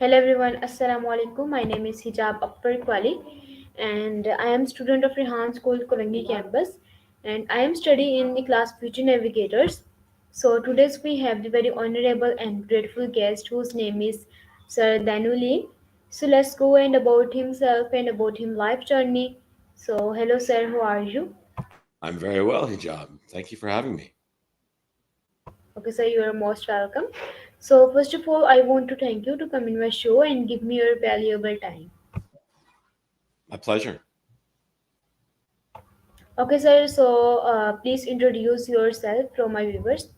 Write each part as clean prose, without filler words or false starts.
Hello everyone, Assalamu alaikum. My name is Hijab Akbar Kwali and I am student of Rehan School Korangi campus and I am studying in the class Future Navigators. So today we have the very honorable and grateful guest whose name is Sir Dan Ullin. So let's go and about himself and about him life journey. So hello sir, how are you? I'm very well, Hijab. Thank you for having me. Okay sir, you are most welcome. So first of all, I want to thank you to come in my show and give me your valuable time. My pleasure. Okay, sir. So, please introduce yourself from my viewers.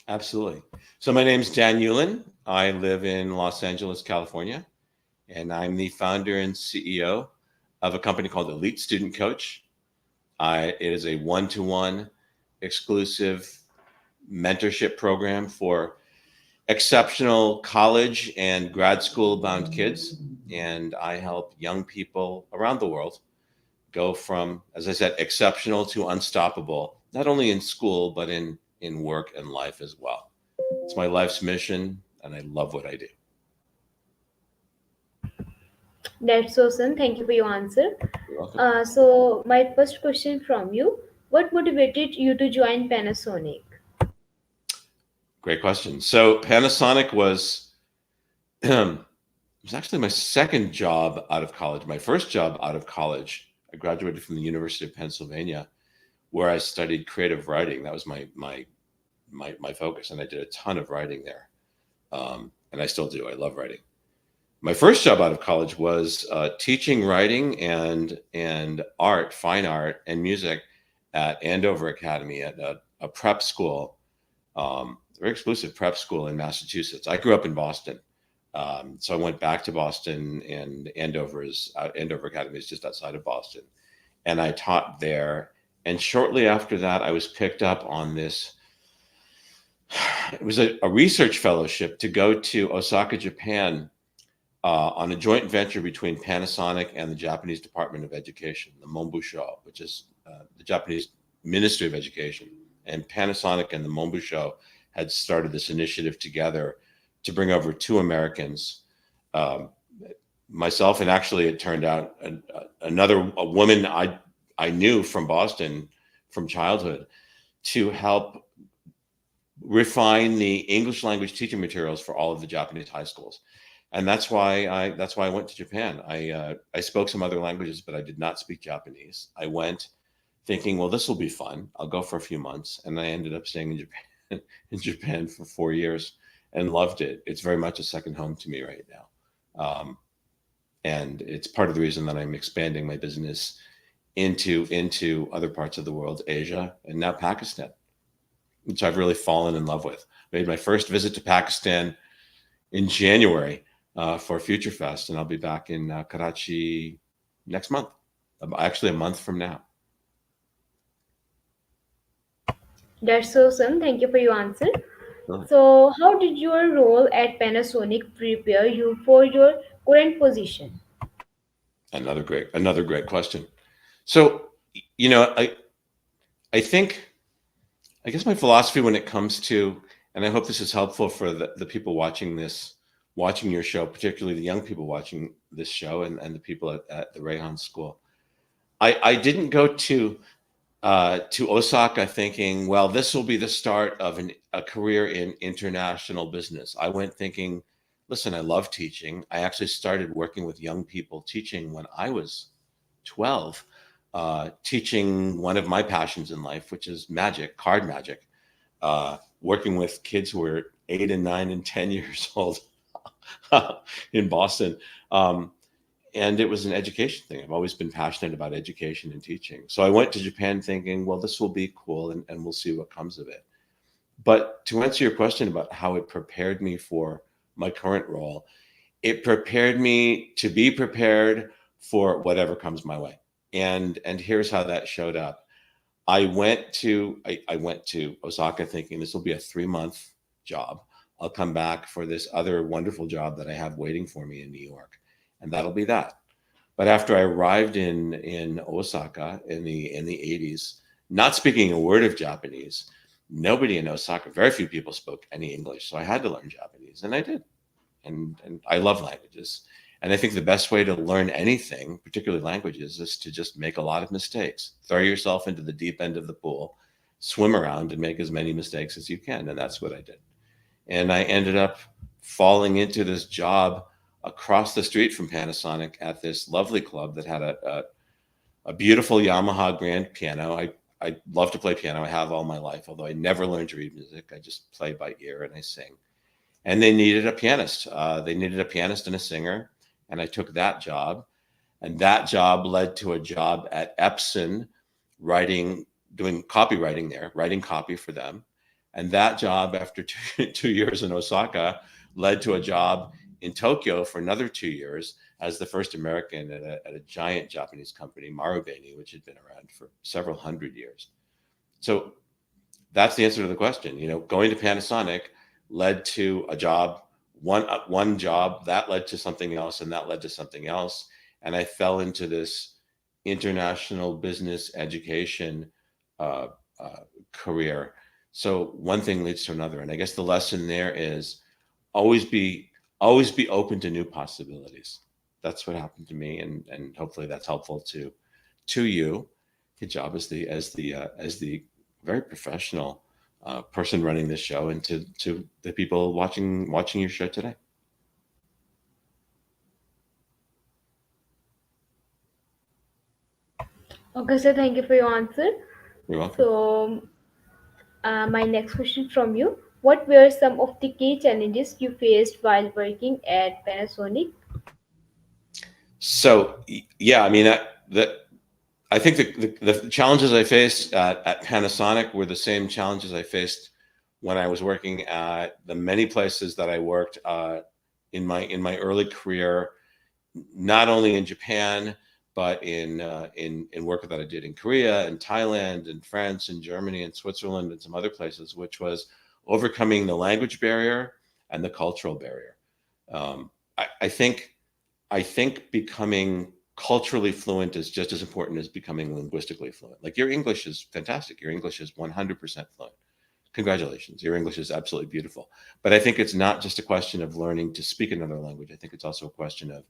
Absolutely. So my name's Dan Ullin. I live in Los Angeles, California, and I'm the founder and CEO of a company called Elite Student Coach. It is a one-to-one exclusive mentorship program for exceptional college and grad school bound kids. And I help young people around the world go from, as I said, exceptional to unstoppable, not only in school, but in work and life as well. It's my life's mission, and I love what I do. That's awesome. Thank you for your answer. You're welcome. So, my first question from you: what motivated you to join Panasonic? Great question. So Panasonic was actually my second job out of college. My first job out of college, I graduated from the University of Pennsylvania, where I studied creative writing. That was my focus, and I did a ton of writing there. And I still do. I love writing. My first job out of college was teaching writing and art, fine art, and music at Andover Academy at a prep school, a very exclusive prep school in Massachusetts. I grew up in Boston, so I went back to Boston, and Andover Academy is just outside of Boston, and I taught there. And shortly after that, I was picked up on this. It was a research fellowship to go to Osaka, Japan, on a joint venture between Panasonic and the Japanese Department of Education, the Monbusho, which is the Japanese Ministry of Education. And Panasonic and the Monbusho had started this initiative together to bring over two Americans, um, myself, and actually it turned out a woman I knew from Boston from childhood, to help refine the English language teaching materials for all of the Japanese high schools. And that's why I went to Japan. I spoke some other languages, but I did not speak Japanese. I went thinking, well, this will be fun. I'll go for a few months, and I ended up staying in Japan in Japan for 4 years and loved it. It's very much a second home to me right now, and it's part of the reason that I'm expanding my business into other parts of the world, Asia, and now Pakistan, which I've really fallen in love with. Made my first visit to Pakistan in January for Future Fest, and I'll be back in Karachi next month, actually a month from now. That's awesome. Thank you for your answer. Really. So, how did your role at Panasonic prepare you for your current position? Another great question. So, you know, I think, I guess my philosophy when it comes to, and I hope this is helpful for the people watching your show, particularly the young people watching this show, and the people at the Rayhan School. I didn't go to Osaka thinking, well, this will be the start of a career in international business. I went thinking, listen, I love teaching. I actually started working with young people teaching when I was 12, teaching one of my passions in life, which is magic, card magic, working with kids who were 8 and 9 and 10 years old in Boston. And it was an education thing. I've always been passionate about education and teaching. So I went to Japan thinking, well, this will be cool, and we'll see what comes of it. But to answer your question about how it prepared me for my current role, it prepared me to be prepared for whatever comes my way. And here's how that showed up. I went to Osaka thinking this will be a 3-month job. I'll come back for this other wonderful job that I have waiting for me in New York, and that'll be that. But after I arrived in Osaka in the 80s, not speaking a word of Japanese, nobody in Osaka, very few people spoke any English, so I had to learn Japanese, and I did. and I love languages. And I think the best way to learn anything, particularly languages, is to just make a lot of mistakes. Throw yourself into the deep end of the pool, swim around, and make as many mistakes as you can. And that's what I did. And I ended up falling into this job across the street from Panasonic at this lovely club that had a beautiful Yamaha grand piano. I love to play piano. I have all my life, although I never learned to read music. I just play by ear and I sing. And they needed a pianist. They needed a pianist and a singer, and I took that job. And that job led to a job at Epson, writing, doing copywriting there, writing copy for them. And that job, after 2 years in Osaka, led to a job in Tokyo for another 2 years as the first American at a giant Japanese company, Marubeni, which had been around for several hundred years. So that's the answer to the question. You know, going to Panasonic led to a job, one job that led to something else, and that led to something else. And I fell into this international business education uh, career. So one thing leads to another, and I guess the lesson there is always be always be open to new possibilities. That's what happened to me, and hopefully that's helpful to you. Good job as the very professional person running this show, and to the people watching your show today. Okay, so thank you for your answer. You're welcome. So, my next question from you: what were some of the key challenges you faced while working at Panasonic? So yeah, I mean I think the challenges I faced at Panasonic were the same challenges I faced when I was working at the many places that I worked in my early career, not only in Japan but in work that I did in Korea and Thailand and France and Germany and Switzerland and some other places, which was overcoming the language barrier and the cultural barrier. Um, I think becoming culturally fluent is just as important as becoming linguistically fluent. Like your English is fantastic. Your English is 100% fluent. Congratulations. Your English is absolutely beautiful. But I think it's not just a question of learning to speak another language. I think it's also a question of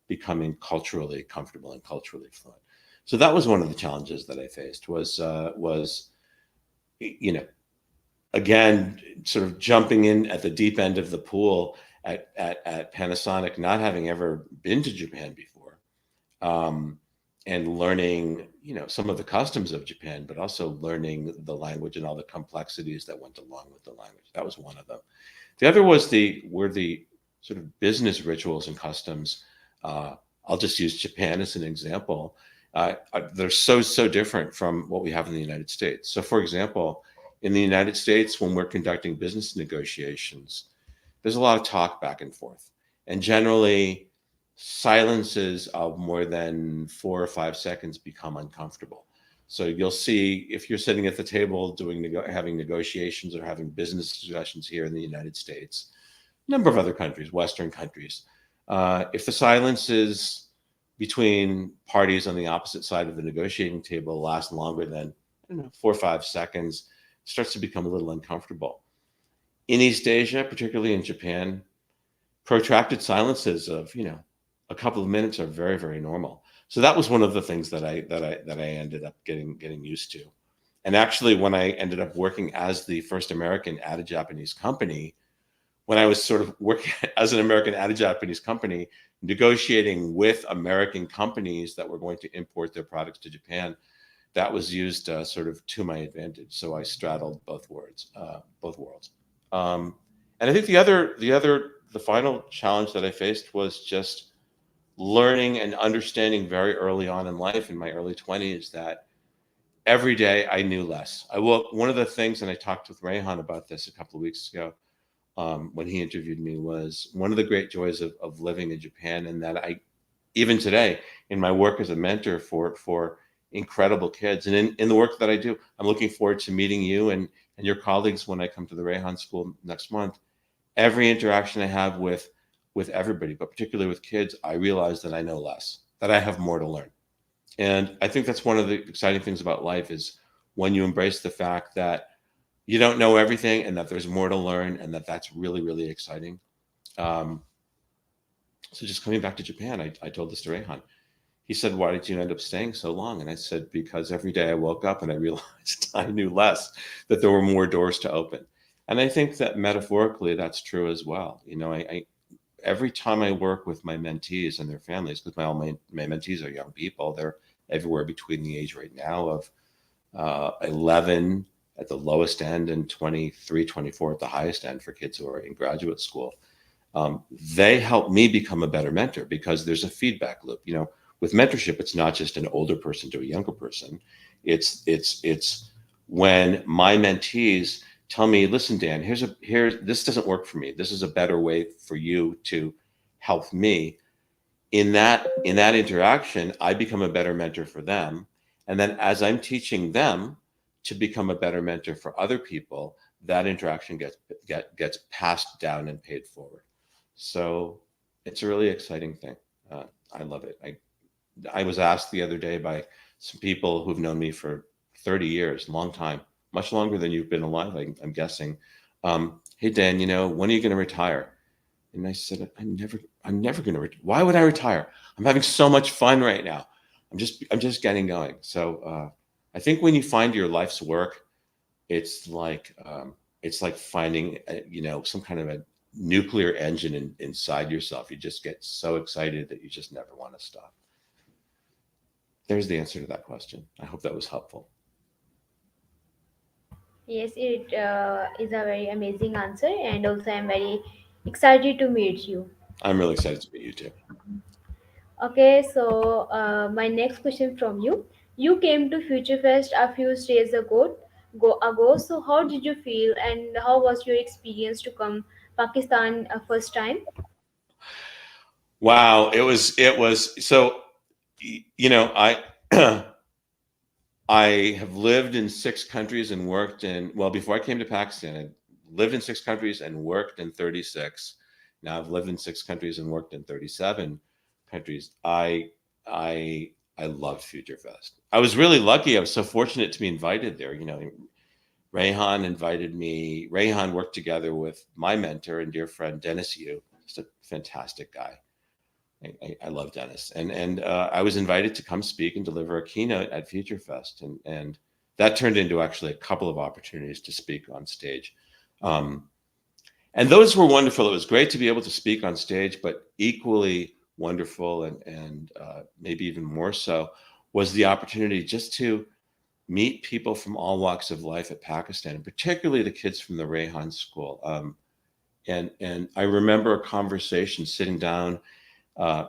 becoming culturally comfortable and culturally fluent. So that was one of the challenges that I faced was you know, again, sort of jumping in at the deep end of the pool at Panasonic, not having ever been to Japan before, um, and learning, you know, some of the customs of Japan, but also learning the language and all the complexities that went along with the language. That was one of them. The other was the sort of business rituals and customs. Uh, I'll just use Japan as an example. They're so different from what we have in the United States. So, for example, in the United States, when we're conducting business negotiations, there's a lot of talk back and forth. And generally, silences of more than 4 or 5 seconds become uncomfortable. So you'll see if you're sitting at the table having negotiations or having business discussions here in the United States, a number of other countries, Western countries, if the silences between parties on the opposite side of the negotiating table last longer than 4 or 5 seconds, it starts to become a little uncomfortable. In East Asia, particularly in Japan, protracted silences of a couple of minutes are very normal. So that was one of the things that I ended up getting used to. And actually, when I ended up working as the first American at a Japanese company, when I was sort of working as an American at a Japanese company, negotiating with American companies that were going to import their products to Japan, that was used sort of to my advantage. So I straddled both worlds. And I think the final challenge that I faced was just learning and understanding very early on in life, in my early 20s, that every day I knew less. One of the things, and I talked with Rayhan about this a couple of weeks ago, when he interviewed me, was one of the great joys of living in Japan, and that even today, in my work as a mentor for incredible kids, and in the work that I do, I'm looking forward to meeting you and your colleagues when I come to the Rayhan School next month. Every interaction I have with everybody, but particularly with kids, I realize that I know less, that I have more to learn. And I think that's one of the exciting things about life, is when you embrace the fact that you don't know everything and that there's more to learn, and that's really exciting. Um, So just coming back to Japan, I told this to Rehan. He said, "Why did you end up staying so long?" And I said, "Because every day I woke up and I realized I knew less, that there were more doors to open." And I think that metaphorically, that's true as well. I every time I work with my mentees and their families, because my mentees are young people, they're everywhere between the age right now of 11 at the lowest end and 23, 24 at the highest end for kids who are in graduate school. They help me become a better mentor because there's a feedback loop. With mentorship, it's not just an older person to a younger person. It's when my mentees tell me, "Listen, Dan, here this doesn't work for me. This is a better way for you to help me." In that interaction, I become a better mentor for them. And then as I'm teaching them to become a better mentor for other people, that interaction gets passed down and paid forward. So it's a really exciting thing. I love it. I was asked the other day by some people who've known me for 30 years, long time, much longer than you've been alive, I'm guessing. Hey, Dan, when are you going to retire? And I said, I'm never going to retire. Why would I retire? I'm having so much fun right now. I'm just getting going. So I think when you find your life's work, it's like finding some kind of a nuclear engine inside yourself. You just get so excited that you just never want to stop. There's the answer to that question. I hope that was helpful. Yes, it is a very amazing answer, and also I'm very excited to meet you. I'm really excited to meet you too. Okay, so my next question from you. You came to Future Fest a few days ago. So how did you feel, and how was your experience to come Pakistan first time? Wow, it was so I I have lived in 6 countries and worked in, well, before I came to Pakistan, I lived in 6 countries and worked in 36. Now I've lived in 6 countries and worked in 37 countries. I love Future Fest. I was really lucky. I was so fortunate to be invited there. Rayhan invited me. Rayhan worked together with my mentor and dear friend Dennis Yu, just a fantastic guy. I love Dennis, and I was invited to come speak and deliver a keynote at Future Fest, and that turned into actually a couple of opportunities to speak on stage, um, and those were wonderful. It was great to be able to speak on stage, but equally wonderful, and maybe even more so, was the opportunity just to meet people from all walks of life at Pakistan, and particularly the kids from the Rayhan School. And I remember a conversation sitting down. Uh,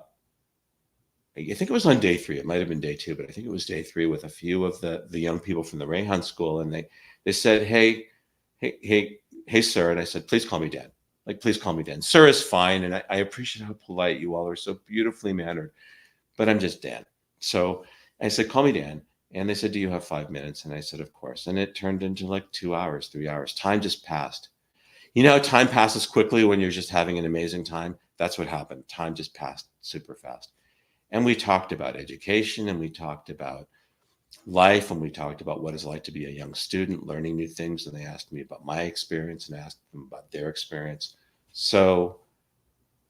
I think it was on day three. It might have been day two, but I think it was day three with a few of the young people from the Rayhan School, and they said, "Hey, sir," and I said, "Please call me Dan. Like, please call me Dan. Sir is fine, and I appreciate how polite you all are, so beautifully mannered, but I'm just Dan." So I said, "Call me Dan." And they said, "Do you have 5 minutes?" And I said, "Of course." And it turned into like 2 hours, 3 hours. Time just passed. You know how time passes quickly when you're just having an amazing time? That's what happened. Time just passed super fast. And we talked about education, and we talked about life, and we talked about what it's like to be a young student learning new things. And they asked me about my experience and asked them about their experience. So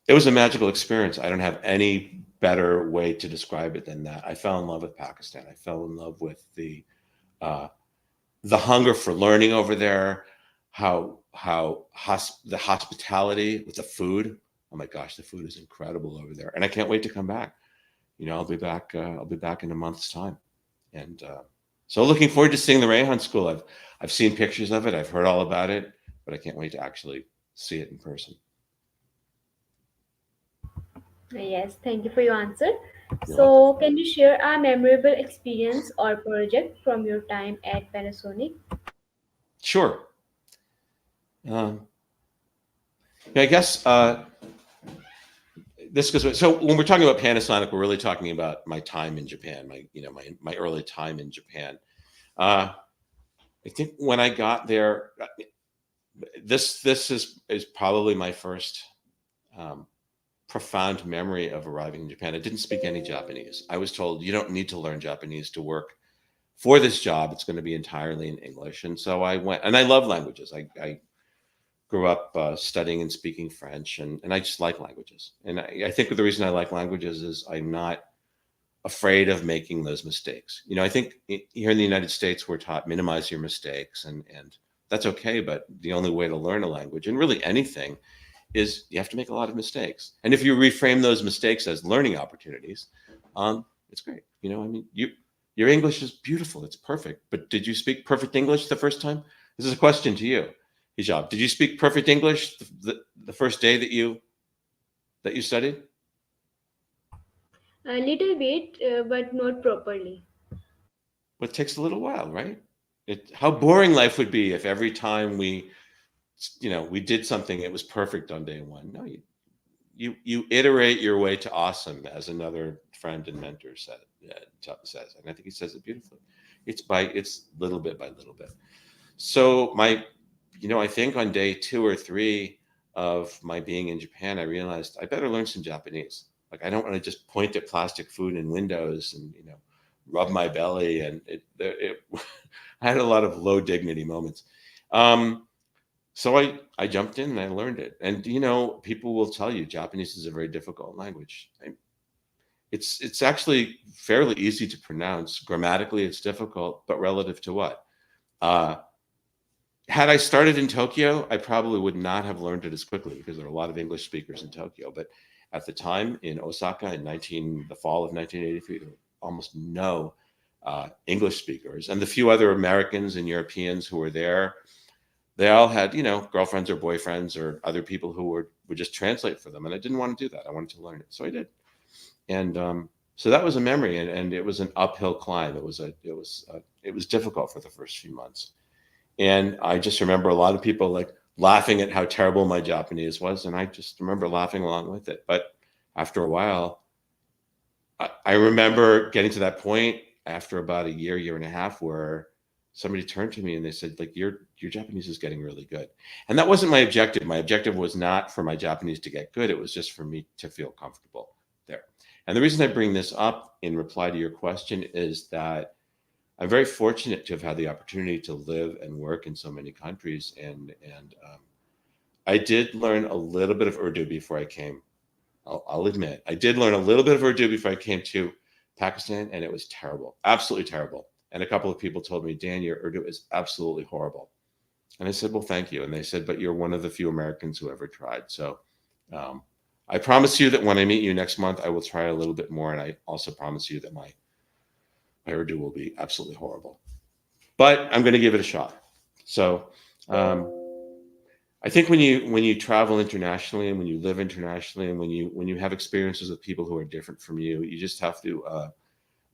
it was a magical experience. I don't have any better way to describe it than that. I fell in love with Pakistan. I fell in love with uh, the hunger for learning over there, the hospitality with the food. Oh my gosh, the food is incredible over there, and I can't wait to come back. I'll be back. I'll be back in a month's time, and so looking forward to seeing the Rayhan School. I've seen pictures of it. I've heard all about it, but I can't wait to actually see it in person. Yes, thank you for your answer. You're welcome. So, can you share a memorable experience or project from your time at Panasonic? Sure. Um, yeah, I guess this goes. So when we're talking about Panasonic, we're really talking about my time in Japan. My early time in Japan. Uh, I think when I got there, this is probably my first um, profound memory of arriving in Japan. I didn't speak any Japanese. I was told you don't need to learn Japanese to work for this job. It's going to be entirely in English. And so I went, and I love languages. I grew up studying and speaking French, and I just like languages. And I think the reason I like languages is I'm not afraid of making those mistakes. You know, I think here in the United States, we're taught minimize your mistakes, and that's okay. But the only way to learn a language, and really anything, is you have to make a lot of mistakes. And if you reframe those mistakes as learning opportunities, it's great. You know, I mean, your English is beautiful. It's perfect. But did you speak perfect English the first time? This is a question to you, Hijab. Did you speak perfect English the first day that you studied? A little bit, but not properly. Well, it takes a little while, right? How boring life would be if every time we did something, it was perfect on day one. No, you iterate your way to awesome, as another friend and mentor says, and I think he says it beautifully. It's little bit by little bit. So I think on day 2 or 3 of my being in Japan, I realized I better learn some Japanese. Like, I don't want to just point at plastic food in windows and rub my belly, and it I had a lot of low dignity moments. Um, so I jumped in and I learned it. And people will tell you Japanese is a very difficult language. It's actually fairly easy to pronounce. Grammatically, it's difficult, but relative to what? Uh, had I started in Tokyo, I probably would not have learned it as quickly because there are a lot of English speakers in Tokyo. But at the time in Osaka the fall of 1983, there were almost no English speakers, and the few other Americans and Europeans who were there, they all had girlfriends or boyfriends or other people who would just translate for them, and I didn't want to do that. I wanted to learn it, so I did. And so that was a memory, and it was an uphill climb. It was difficult for the first few months. And I just remember a lot of people like laughing at how terrible my Japanese was. And I just remember laughing along with it. But after a while, I remember getting to that point after about a year and a half, where somebody turned to me and they said, like, your Japanese is getting really good. And that wasn't my objective. My objective was not for my Japanese to get good. It was just for me to feel comfortable there. And the reason I bring this up in reply to your question is that I'm very fortunate to have had the opportunity to live and work in so many countries, and I did learn a little bit of Urdu before I came. I'll admit, I did learn a little bit of Urdu before I came to Pakistan, and it was terrible, absolutely terrible. And a couple of people told me, Dan, your Urdu is absolutely horrible. And I said, well, thank you. And they said, but you're one of the few Americans who ever tried. So um, I promise you that when I meet you next month, I will try a little bit more. And I also promise you that my Urdu will be absolutely horrible, but I'm going to give it a shot. So I think when you travel internationally and when you live internationally and when you have experiences with people who are different from you, you just have to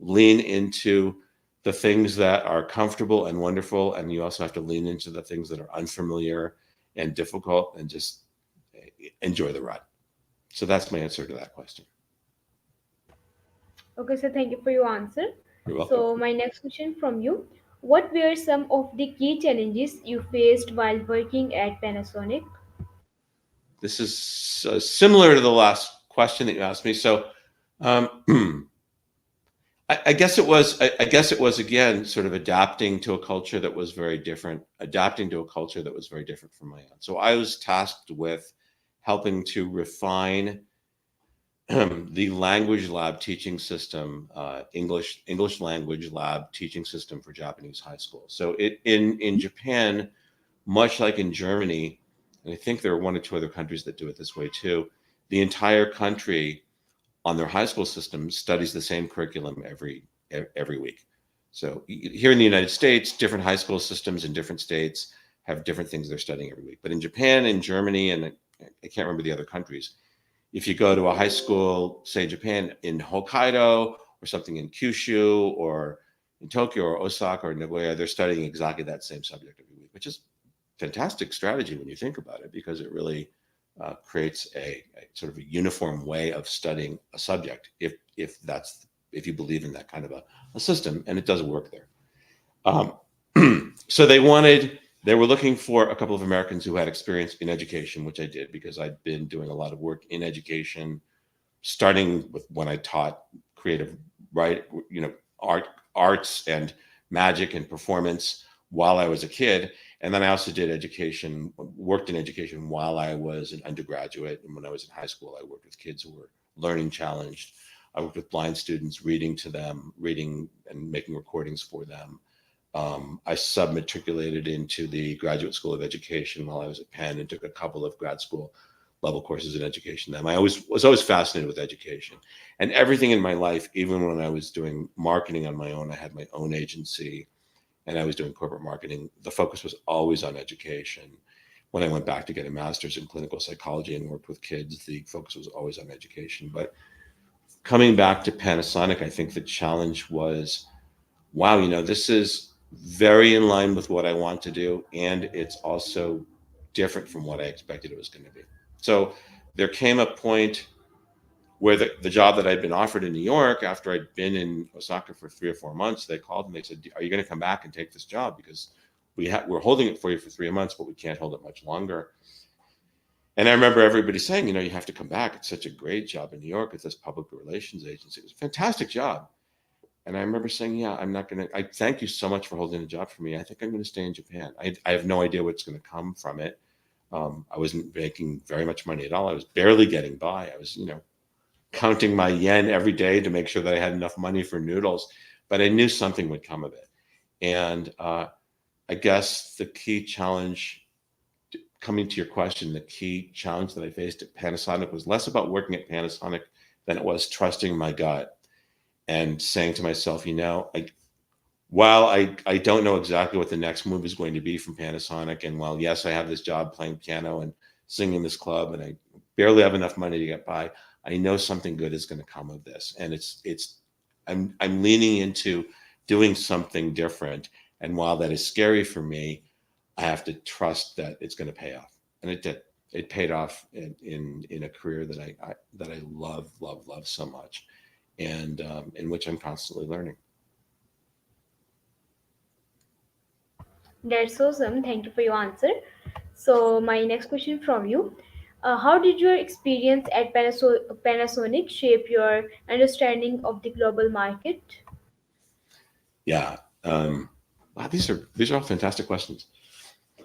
lean into the things that are comfortable and wonderful, and you also have to lean into the things that are unfamiliar and difficult, and just enjoy the ride. So that's my answer to that question. Okay, so thank you for your answer. You're welcome. So, my next question from you: what were some of the key challenges you faced while working at Panasonic? This is similar to the last question that you asked me. So um, I guess it was. I guess it was, again, sort of adapting to a culture that was very different. Adapting to a culture that was very different from my own. So I was tasked with helping to refine the language lab teaching system, English language lab teaching system for Japanese high school. So in Japan, much like in Germany, and I think there are one or two other countries that do it this way too, the entire country on their high school system studies the same curriculum every week. So here in the United States, different high school systems in different states have different things they're studying every week. But in Japan and Germany, and I can't remember the other countries, if you go to a high school, say Japan, in Hokkaido or something in Kyushu or in Tokyo or Osaka or Nagoya, they're studying exactly that same subject every week, which is fantastic strategy when you think about it, because it really creates a sort of a uniform way of studying a subject, if you believe in that kind of a system, and it does work there. So they were looking for a couple of Americans who had experience in education, which I did, because I'd been doing a lot of work in education, starting with when I taught creative arts and magic and performance while I was a kid. And then I also did education, worked in education while I was an undergraduate. And when I was in high school, I worked with kids who were learning challenged. I worked with blind students, reading to them, reading and making recordings for them. I sub-matriculated into the Graduate School of Education while I was at Penn and took a couple of grad school level courses in education. Then I was always fascinated with education, and everything in my life, even when I was doing marketing on my own, I had my own agency and I was doing corporate marketing. The focus was always on education. When I went back to get a master's in clinical psychology and worked with kids, the focus was always on education. But coming back to Panasonic, I think the challenge was, wow, this is very in line with what I want to do, and it's also different from what I expected it was going to be. So there came a point where the job that I'd been offered in New York, after I'd been in Osaka for 3 or 4 months, they called and they said, "Are you going to come back and take this job? Because we're holding it for you for 3 months, but we can't hold it much longer." And I remember everybody saying, "You have to come back. It's such a great job in New York at this public relations agency. It was a fantastic job." And I remember saying, "Yeah, I'm not going to, I thank you so much for holding the job for me. I think I'm going to stay in Japan. I have no idea what's going to come from it." I wasn't making very much money at all. I was barely getting by. I was, counting my yen every day to make sure that I had enough money for noodles, but I knew something would come of it. And I guess the key challenge, coming to your question, the key challenge that I faced at Panasonic was less about working at Panasonic than it was trusting my gut and saying to myself, while I don't know exactly what the next move is going to be from Panasonic, and while, yes, I have this job playing piano and singing in this club, and I barely have enough money to get by, I know something good is going to come of this. And I'm leaning into doing something different. And while that is scary for me, I have to trust that it's going to pay off. And it did. It paid off in a career that I love so much, and in which I'm constantly learning. That's awesome. Thank you for your answer. So, my next question from you: how did your experience at Panasonic shape your understanding of the global market? Yeah. Wow, these are all fantastic questions.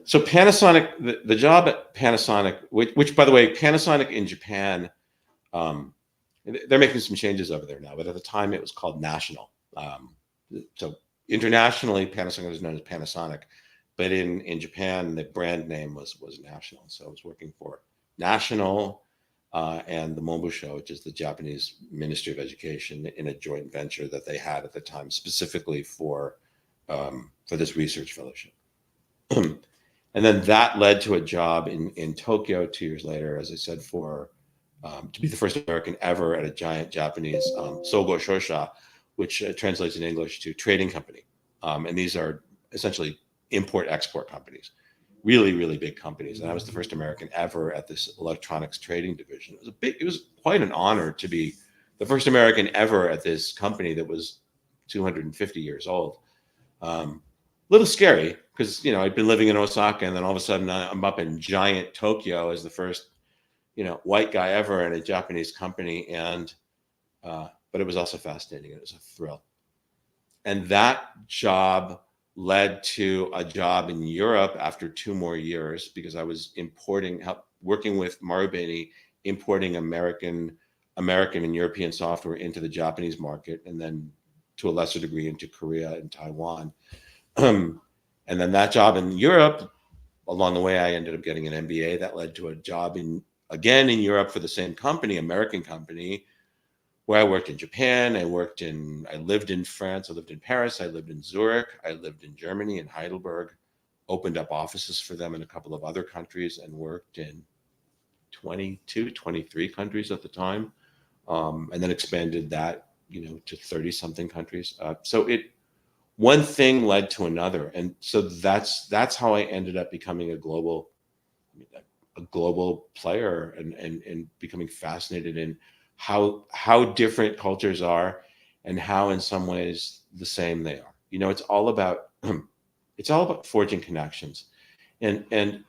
So Panasonic, the job at Panasonic, which by the way, Panasonic in Japan, um, they're making some changes over there now, but at the time it was called National. So internationally, Panasonic was known as Panasonic, but in Japan, the brand name was National. So I was working for National and the Monbusho, which is the Japanese Ministry of Education, in a joint venture that they had at the time, specifically for this research fellowship. And then that led to a job in Tokyo 2 years later, as I said, to be the first American ever at a giant Japanese Sogo Shosha, which translates in English to trading company. And these are essentially import-export companies, really, really big companies. And I was the first American ever at this electronics trading division. It was quite an honor to be the first American ever at this company that was 250 years old. Little scary because I'd been living in Osaka, and then all of a sudden I'm up in giant Tokyo as the first white guy ever in a Japanese company, and but it was also fascinating. It was a thrill, and that job led to a job in Europe after 2 more years, because I was working with Marubeni, importing American and European software into the Japanese market, and then to a lesser degree into Korea and Taiwan. And then that job in Europe, along the way, I ended up getting an MBA that led to a job again in Europe for the same company, American company, where I worked in Japan. I lived in France. I lived in Paris. I lived in Zurich. I lived in Germany, in Heidelberg, opened up offices for them in a couple of other countries, and worked in 22, 23 countries at the time. And then expanded that, to 30 something countries. So one thing led to another. And so that's how I ended up becoming a global player, and becoming fascinated in how different cultures are, and how in some ways the same they are. It's all about forging connections. And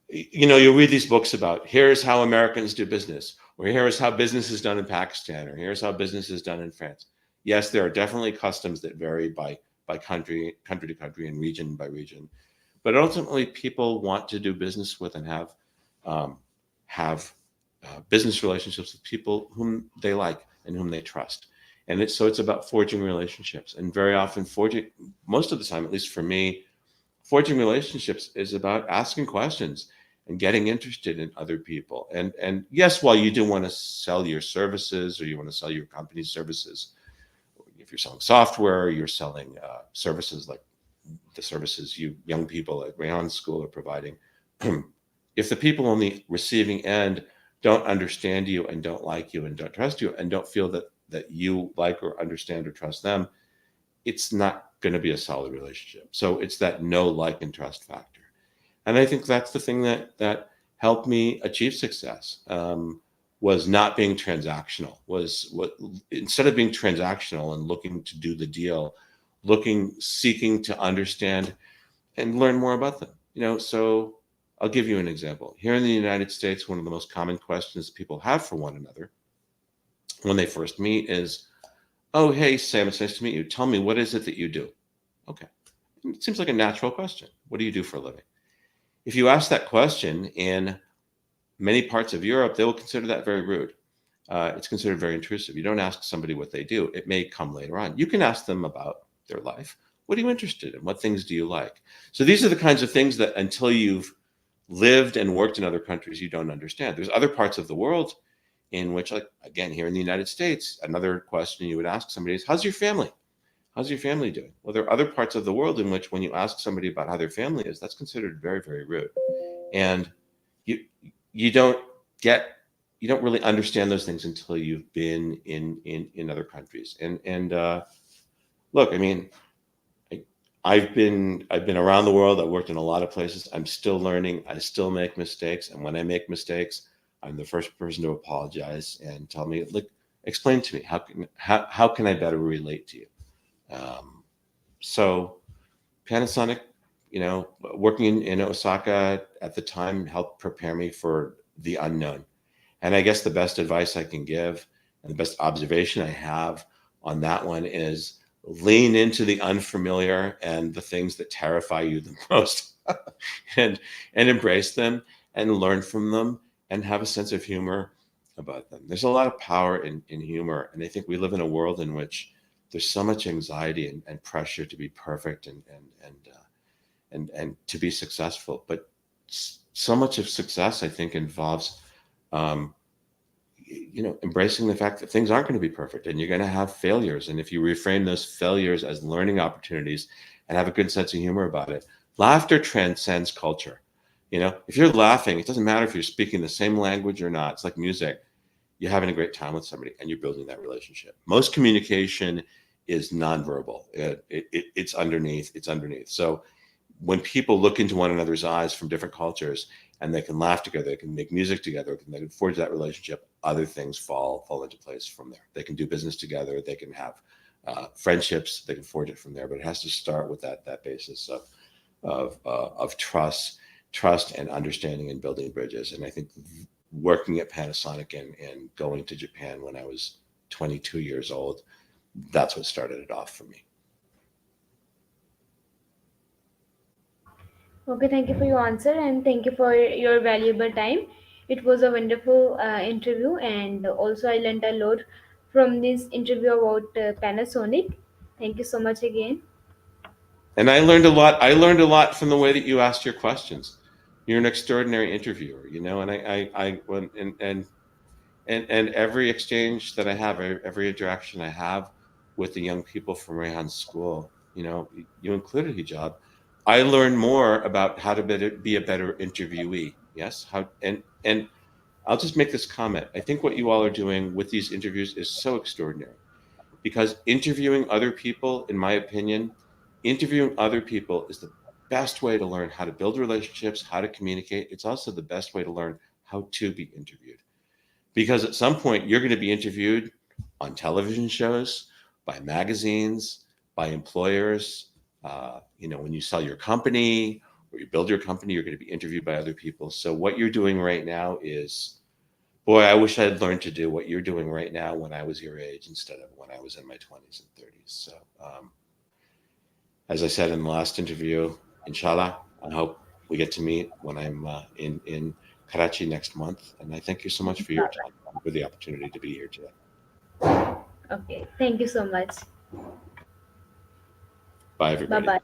you'll read these books about, here's how Americans do business, or here's how business is done in Pakistan, or here's how business is done in France. Yes, there are definitely customs that vary by by country, country to country, and region by region. But ultimately, people want to do business with and um, have business relationships with people whom they like and whom they trust. And it's about forging relationships. And very often, most of the time, at least for me, forging relationships is about asking questions and getting interested in other people. And yes, while you do want to sell your services or you want to sell your company's services, if you're selling software, you're selling services like the services you young people at Rayon School are providing. If the people on the receiving end don't understand you and don't like you and don't trust you and don't feel that you like or understand or trust them, it's not going to be a solid relationship. So it's that know, like, and trust factor. And I think that's the thing that helped me achieve success. Was not being transactional. Was what instead of being transactional and looking to do the deal, seeking to understand and learn more about them. So I'll give you an example. Here in the United States, one of the most common questions people have for one another when they first meet is, "Oh, hey, Sam, it's nice to meet you. Tell me, what is it that you do?" Okay. It seems like a natural question. What do you do for a living? If you ask that question in many parts of Europe, they will consider that very rude. It's considered very intrusive. You don't ask somebody what they do. It may come later on. You can ask them about their life. What are you interested in? What things do you like? So these are the kinds of things that until you've lived and worked in other countries, you don't understand. There's other parts of the world in which, like, again, here in the United States, another question you would ask somebody is, how's your family? How's your family doing? Well, there are other parts of the world in which when you ask somebody about how their family is, that's considered very, very rude. And you you don't get you don't really understand those things until you've been in other countries. And look, I mean, I, I've been around the world. I've worked in a lot of places. I'm still learning. I still make mistakes, and when I make mistakes, I'm the first person to apologize and tell me, look, explain to me how can I better relate to you. So Panasonic, working in Osaka at the time helped prepare me for the unknown. And I guess the best advice I can give and the best observation I have on that one is lean into the unfamiliar and the things that terrify you the most and embrace them and learn from them and have a sense of humor about them. There's a lot of power in humor. And I think we live in a world in which there's so much anxiety and pressure to be perfect and to be successful. But so much of success, I think, involves um, embracing the fact that things aren't going to be perfect and you're going to have failures. And if you reframe those failures as learning opportunities and have a good sense of humor about it, laughter transcends culture. If you're laughing, it doesn't matter if you're speaking the same language or not. It's like music. You're having a great time with somebody and you're building that relationship. Most communication is nonverbal. It's underneath. It's underneath. So when people look into one another's eyes from different cultures and they can laugh together, they can make music together, they can forge that relationship, other things fall into place from there. They can do business together, they can have friendships, they can forge it from there. But it has to start with that basis of trust and understanding and building bridges. And I think working at Panasonic and going to Japan when I was 22 years old, that's what started it off for me. Okay, thank you for your answer and thank you for your valuable time. It was a wonderful interview, and also I learned a lot from this interview about Panasonic. Thank you so much again. And I learned a lot. I learned a lot from the way that you asked your questions. You're an extraordinary interviewer, and and every exchange that I have, every interaction I have with the young people from Rayhan's school, you included hijab. I learned more about how to be a better interviewee. Yes, how and I'll just make this comment. I think what you all are doing with these interviews is so extraordinary because interviewing other people, in my opinion, interviewing other people is the best way to learn how to build relationships, how to communicate. It's also the best way to learn how to be interviewed. Because at some point, you're going to be interviewed on television shows, by magazines, by employers. When you sell your company or you build your company, you're going to be interviewed by other people. So what you're doing right now is, boy, I wish I had learned to do what you're doing right now when I was your age instead of when I was in my 20s and 30s. So as I said in the last interview, inshallah, I hope we get to meet when I'm in Karachi next month. And I thank you so much for your Inshallah. time and for the opportunity to be here today. Okay. Thank you so much. Bye, Bye everybody. bye.